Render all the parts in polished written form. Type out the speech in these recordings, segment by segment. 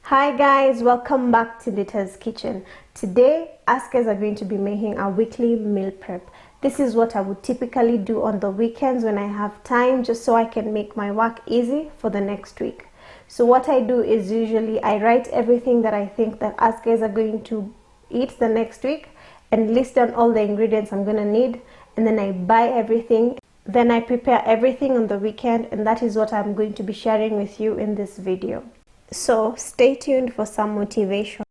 Hi guys, welcome back to Lita's Kitchen. Today, us guys are going to be making our weekly meal prep. This is what I would typically do on the weekends when I have time, just so I can make my work easy for the next week. So what I do is usually I write everything that I think that us guys are going to eat the next week and list down all the ingredients I'm gonna need, and then I buy everything. Then I prepare everything on the weekend, and that is what I'm going to be sharing with you in this video. So stay tuned for some motivation.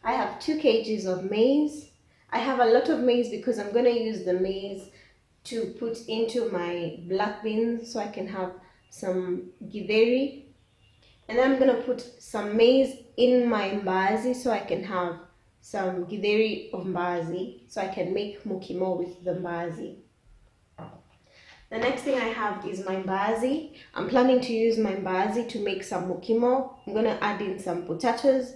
I have 2 kgs of maize. I have a lot of maize because I'm going to use the maize to put into my black beans so I can have some githeri. And then I'm going to put some maize in my mbaazi so I can have some githeri of mbaazi so I can make mukimo with the mbaazi. The next thing I have is my mbaazi. I'm planning to use my mbaazi to make some mukimo. I'm going to add in some potatoes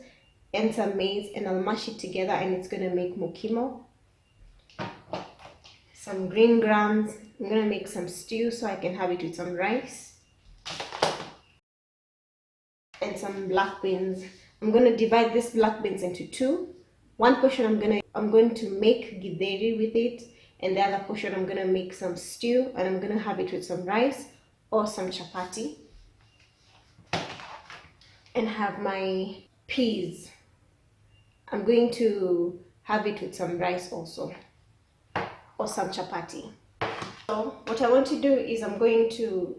and some maize, and I'll mash it together and it's going to make mukimo. Some green grams. I'm going to make some stew so I can have it with some rice. And some black beans. I'm going to divide this black beans into 2. One portion I'm going to make githeri with it, and the other portion I'm going to make some stew, and I'm going to have it with some rice or some chapati. And have my peas. I'm going to have it with some rice also, or some chapati. So what I want to do is I'm going to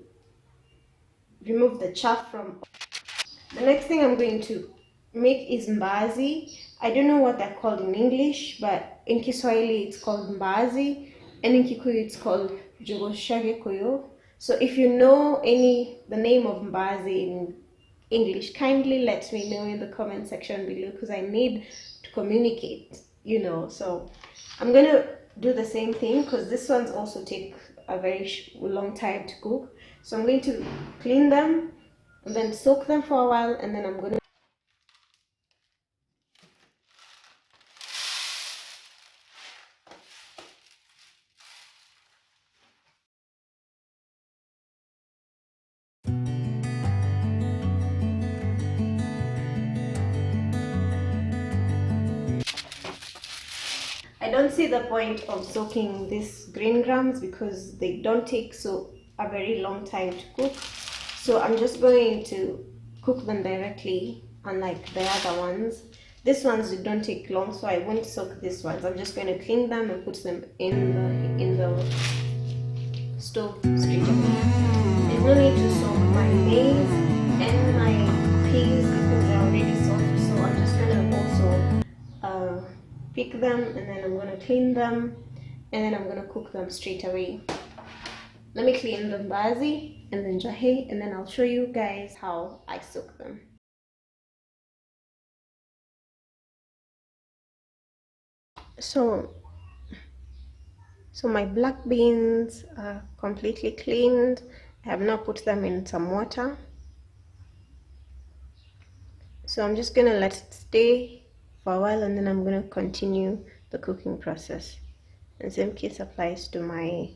remove the chaff from. The next thing I'm going to make is mbaazi. I don't know what they're called in English, but in Kiswahili it's called mbaazi, and in Kikuyu it's called jogoshage koyo. So if you know the name of mbaazi in English, kindly let me know in the comment section below, because I need to communicate, So I'm gonna do the same thing because this one's also take a very long time to cook. So I'm going to clean them and then soak them for a while, and then I'm gonna I don't see the point of soaking these green grams because they don't take a very long time to cook. So I'm just going to cook them directly, unlike the other ones. These ones don't take long, so I won't soak these ones. I'm just going to clean them and put them in the stove straight away. There's no need to soak my maize and my peas because they're already soft. So I'm just going to also pick them, and then I'm going to clean them, and then I'm going to cook them straight away. Let me clean the mbaazi and the njahi, and then I'll show you guys how I soak them. So my black beans are completely cleaned. I have now put them in some water. So I'm just going to let it stay for a while, and then I'm going to continue the cooking process. And same case applies to my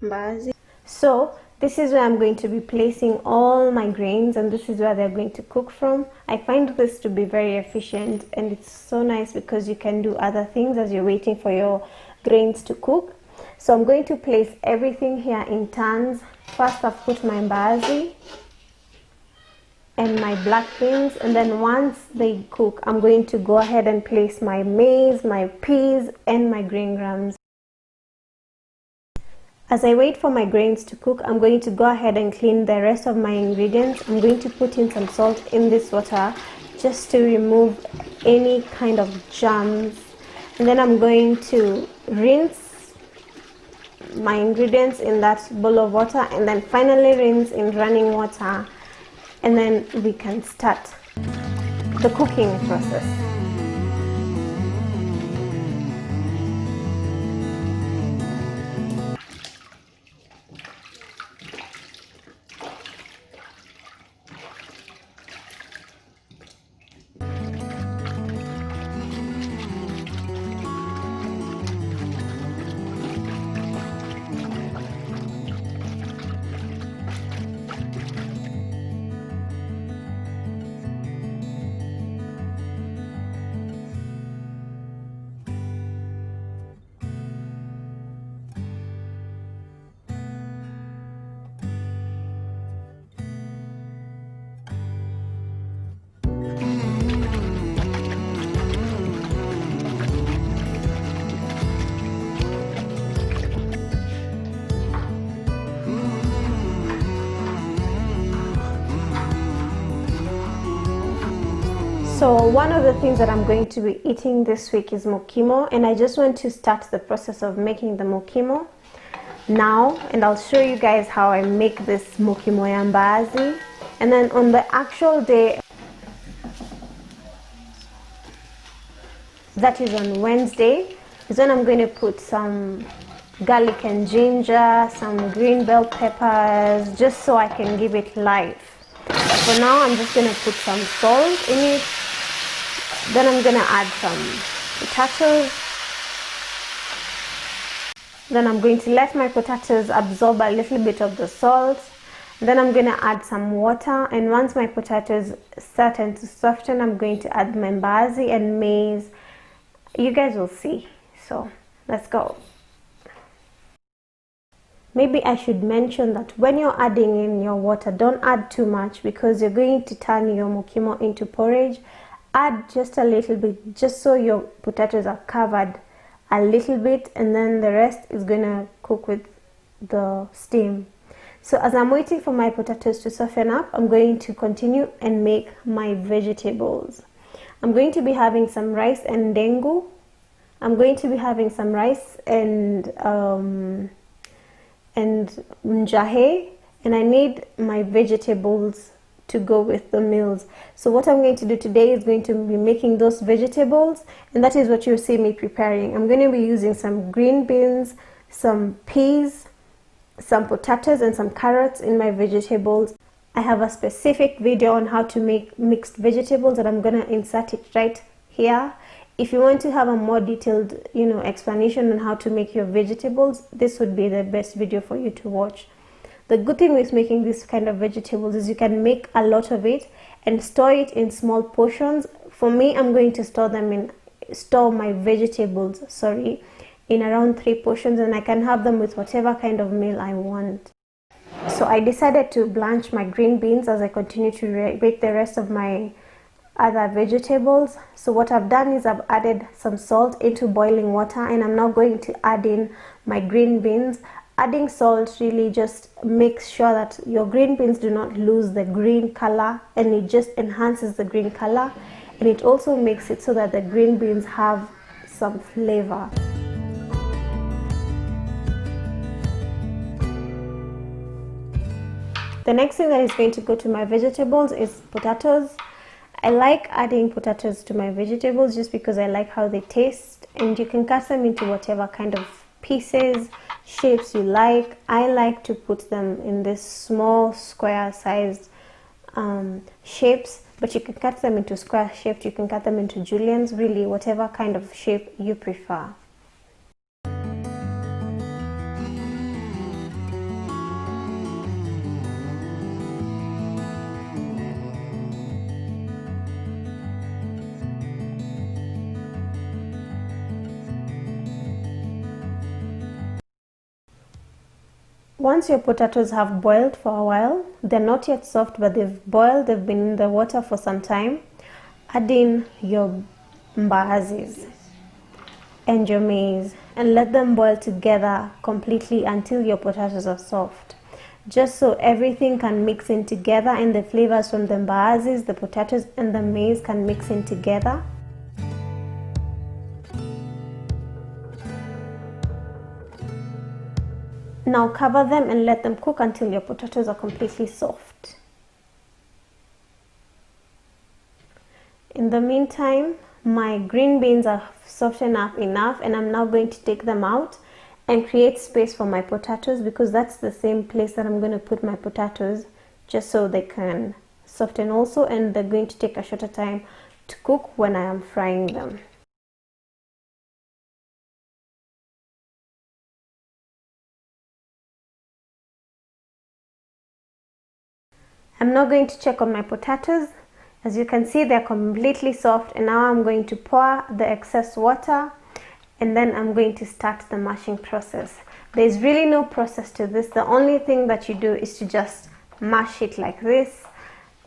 mbaazi. So this is where I'm going to be placing all my grains, and this is where they're going to cook from. I find this to be very efficient, and it's so nice because you can do other things as you're waiting for your grains to cook. So I'm going to place everything here in turns. First I've put my mbaazi and my black beans, and then once they cook, I'm going to go ahead and place my maize, my peas, and my green grams. As I wait for my grains to cook, I'm going to go ahead and clean the rest of my ingredients. I'm going to put in some salt in this water just to remove any kind of germs, and then I'm going to rinse my ingredients in that bowl of water, and then finally rinse in running water, and then we can start the cooking process. So one of the things that I'm going to be eating this week is mukimo, and I just want to start the process of making the mukimo now, and I'll show you guys how I make this mukimo ya mbaazi. And then on the actual day, that is on Wednesday, is when I'm going to put some garlic and ginger, some green bell peppers, just so I can give it life. For now, I'm just going to put some salt in it. Then I'm going to add some potatoes. Then I'm going to let my potatoes absorb a little bit of the salt. Then I'm going to add some water, and once my potatoes start to soften, I'm going to add my mbaazi and maize. You guys will see. So let's go. Maybe I should mention that when you're adding in your water, don't add too much because you're going to turn your mukimo into porridge. Add just a little bit, just so your potatoes are covered a little bit, and then the rest is going to cook with the steam. So as I'm waiting for my potatoes to soften up, I'm going to continue and make my vegetables. I'm going to be having some rice and dengu. I'm going to be having some rice and njahi, and I need my vegetables to go with the meals. So what I'm going to do today is going to be making those vegetables, and that is what you'll see me preparing. I'm going to be using some green beans, some peas, some potatoes and some carrots in my vegetables. I have a specific video on how to make mixed vegetables, and I'm going to insert it right here. If you want to have a more detailed, explanation on how to make your vegetables, this would be the best video for you to watch. The good thing with making this kind of vegetables is you can make a lot of it and store it in small portions. For me, I'm going to store my vegetables, in around 3 portions, and I can have them with whatever kind of meal I want. So I decided to blanch my green beans as I continue to bake the rest of my other vegetables. So what I've done is I've added some salt into boiling water, and I'm now going to add in my green beans. Adding salt really just makes sure that your green beans do not lose the green color, and it just enhances the green color, and it also makes it so that the green beans have some flavor. The next thing that is going to go to my vegetables is potatoes. I like adding potatoes to my vegetables just because I like how they taste, and you can cut them into whatever kind of pieces, shapes you like. I like to put them in this small square sized shapes, but you can cut them into square shapes, you can cut them into juliennes, really whatever kind of shape you prefer. Once your potatoes have boiled for a while, they're not yet soft, but they've boiled, they've been in the water for some time, add in your mbaazis and your maize and let them boil together completely until your potatoes are soft. Just so everything can mix in together and the flavors from the mbaazis, the potatoes and the maize can mix in together. Now cover them and let them cook until your potatoes are completely soft. In the meantime, my green beans are softened up enough, and I'm now going to take them out and create space for my potatoes, because that's the same place that I'm going to put my potatoes, just so they can soften also, and they're going to take a shorter time to cook when I am frying them. I'm now going to check on my potatoes. As you can see, they're completely soft, and now I'm going to pour the excess water, and then I'm going to start the mashing process. There's really no process to this. The only thing that you do is to just mash it like this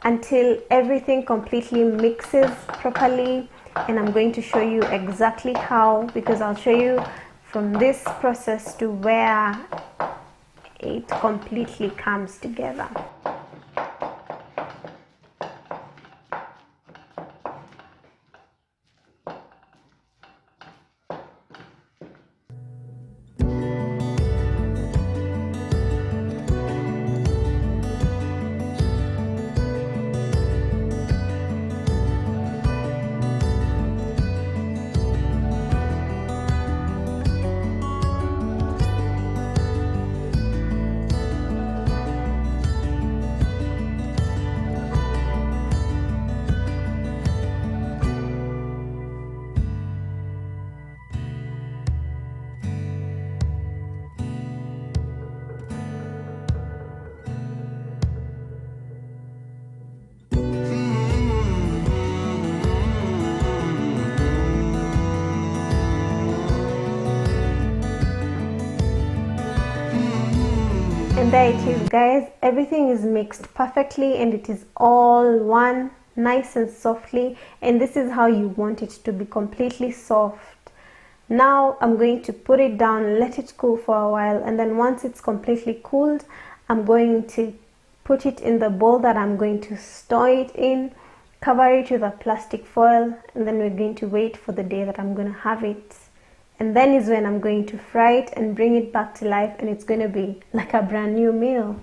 until everything completely mixes properly, and I'm going to show you exactly how, because I'll show you from this process to where it completely comes together. And there it is, guys. Everything is mixed perfectly and it is all one, nice and softly, and this is how you want it to be, completely soft. Now I'm going to put it down, let it cool for a while, and then once it's completely cooled, I'm going to put it in the bowl that I'm going to store it in, cover it with a plastic foil, and then we're going to wait for the day that I'm going to have it. And then is when I'm going to fry it and bring it back to life, and it's going to be like a brand new meal.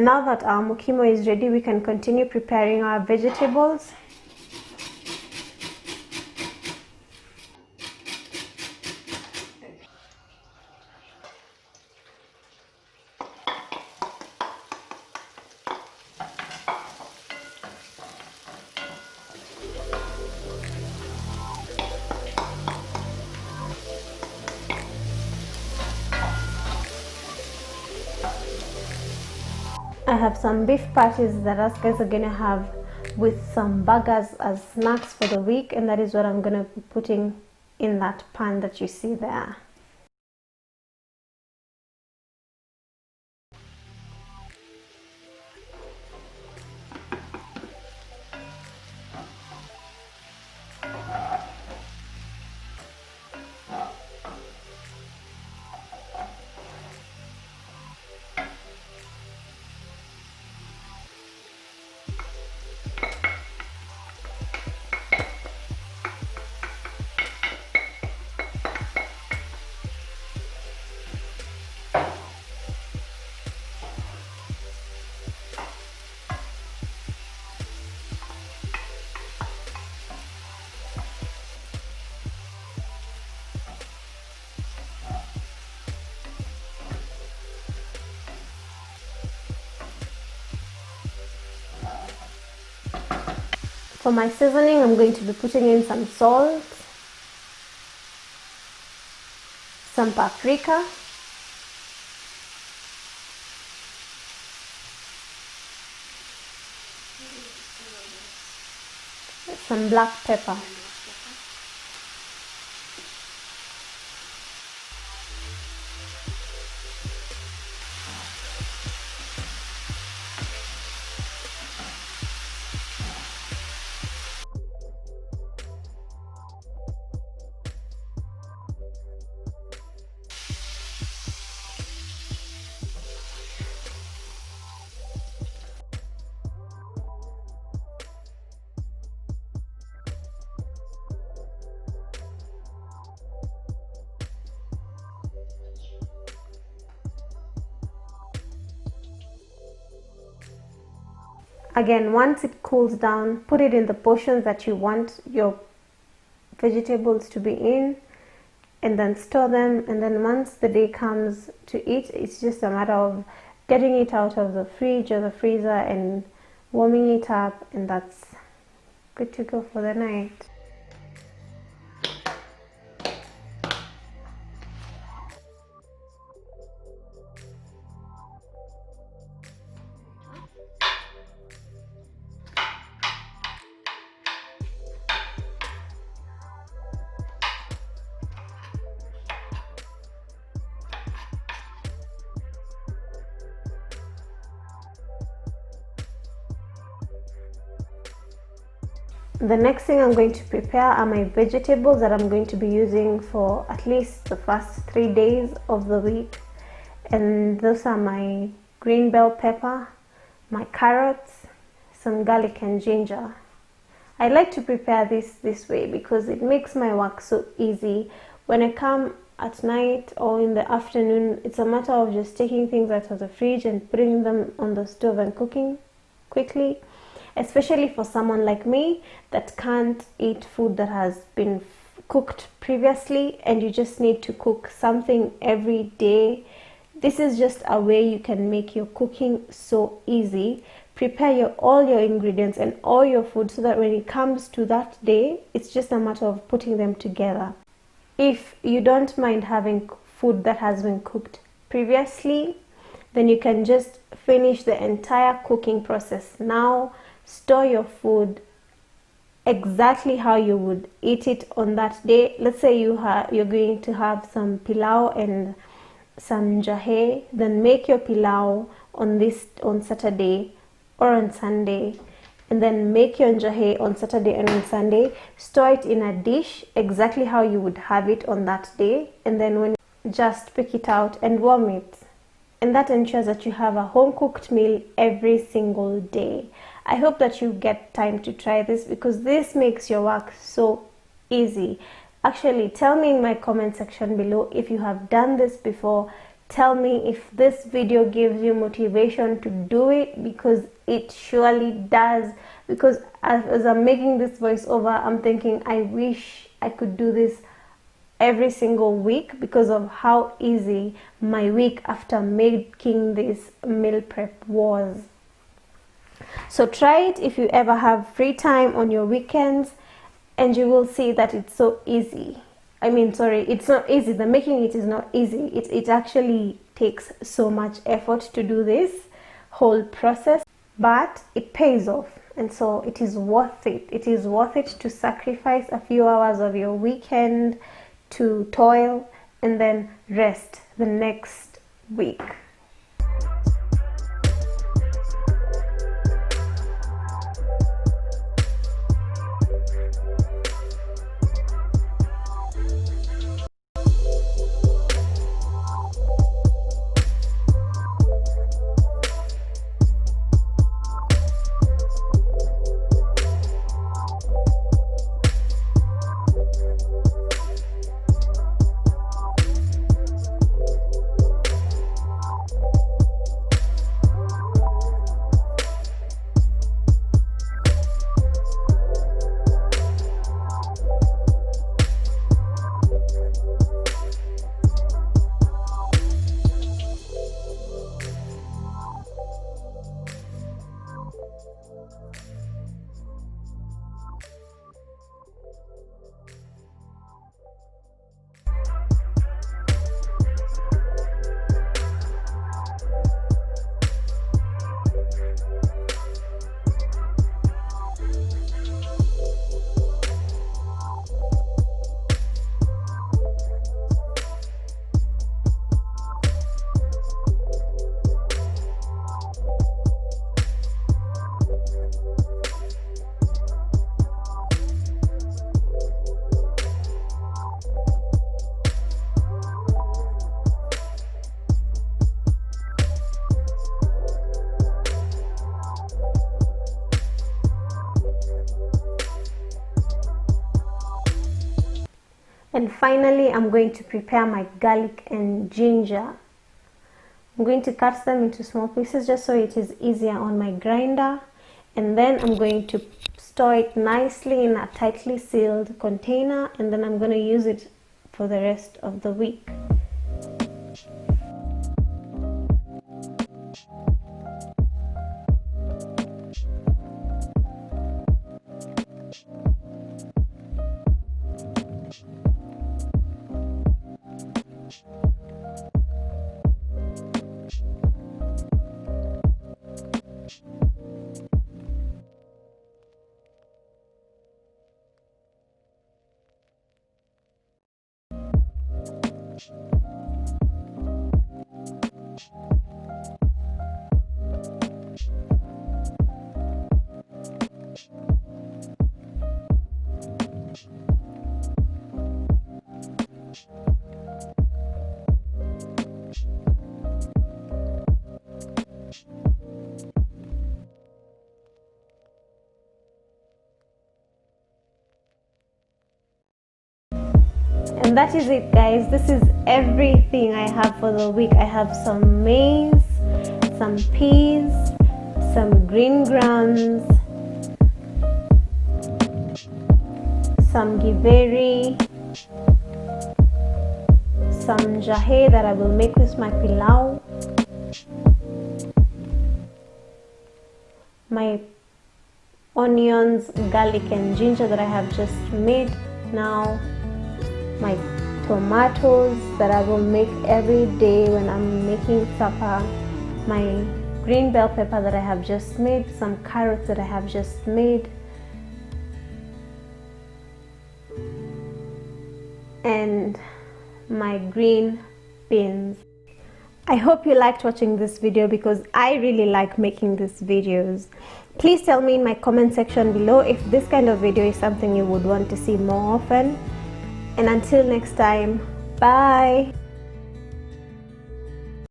Now that our mukimo is ready, we can continue preparing our vegetables. I have some beef patties that us guys are gonna have with some burgers as snacks for the week, and that is what I'm gonna be putting in that pan that you see there. For my seasoning, I'm going to be putting in some salt, some paprika, some black pepper. Again, once it cools down, put it in the portions that you want your vegetables to be in, and then store them. And then once the day comes to eat, it's just a matter of getting it out of the fridge or the freezer and warming it up, and that's good to go for the night. The next thing I'm going to prepare are my vegetables that I'm going to be using for at least the first 3 days of the week. And those are my green bell pepper, my carrots, some garlic and ginger. I like to prepare this way because it makes my work so easy. When I come at night or in the afternoon, it's a matter of just taking things out of the fridge and putting them on the stove and cooking quickly. Especially for someone like me that can't eat food that has been cooked previously and you just need to cook something every day. This is just a way you can make your cooking so easy. Prepare all your ingredients and all your food so that when it comes to that day, it's just a matter of putting them together. If you don't mind having food that has been cooked previously, then you can just finish the entire cooking process now. Store your food exactly how you would eat it on that day. Let's say you're going to have some pilau and some njahi, then make your pilau on Saturday or on Sunday, and then make your njahi on Saturday and on Sunday. Store it in a dish exactly how you would have it on that day, and then when just pick it out and warm it. And that ensures that you have a home cooked meal every single day. I hope that you get time to try this because this makes your work so easy. Actually, tell me in my comment section below if you have done this before. Tell me if this video gives you motivation to do it, because it surely does. Because as I'm making this voiceover, I'm thinking I wish I could do this every single week because of how easy my week after making this meal prep was. So try it if you ever have free time on your weekends, and you will see that it's so easy. It's not easy. The making it is not easy. It actually takes so much effort to do this whole process, but it pays off, and so it is worth it. It is worth it to sacrifice a few hours of your weekend to toil and then rest the next week. And finally, I'm going to prepare my garlic and ginger. I'm going to cut them into small pieces just so it is easier on my grinder. And then I'm going to store it nicely in a tightly sealed container, and then I'm going to use it for the rest of the week. And that is it, guys. This is everything I have for the week. I have some maize, some peas, some green grams, some Githeri, some Njahi that I will make with my pilau, my onions, garlic and ginger that I have just made now, my tomatoes that I will make every day when I'm making supper, my green bell pepper that I have just made, some carrots that I have just made, and my green beans. I hope you liked watching this video because I really like making these videos. Please tell me in my comment section below if this kind of video is something you would want to see more often. And until next time, bye!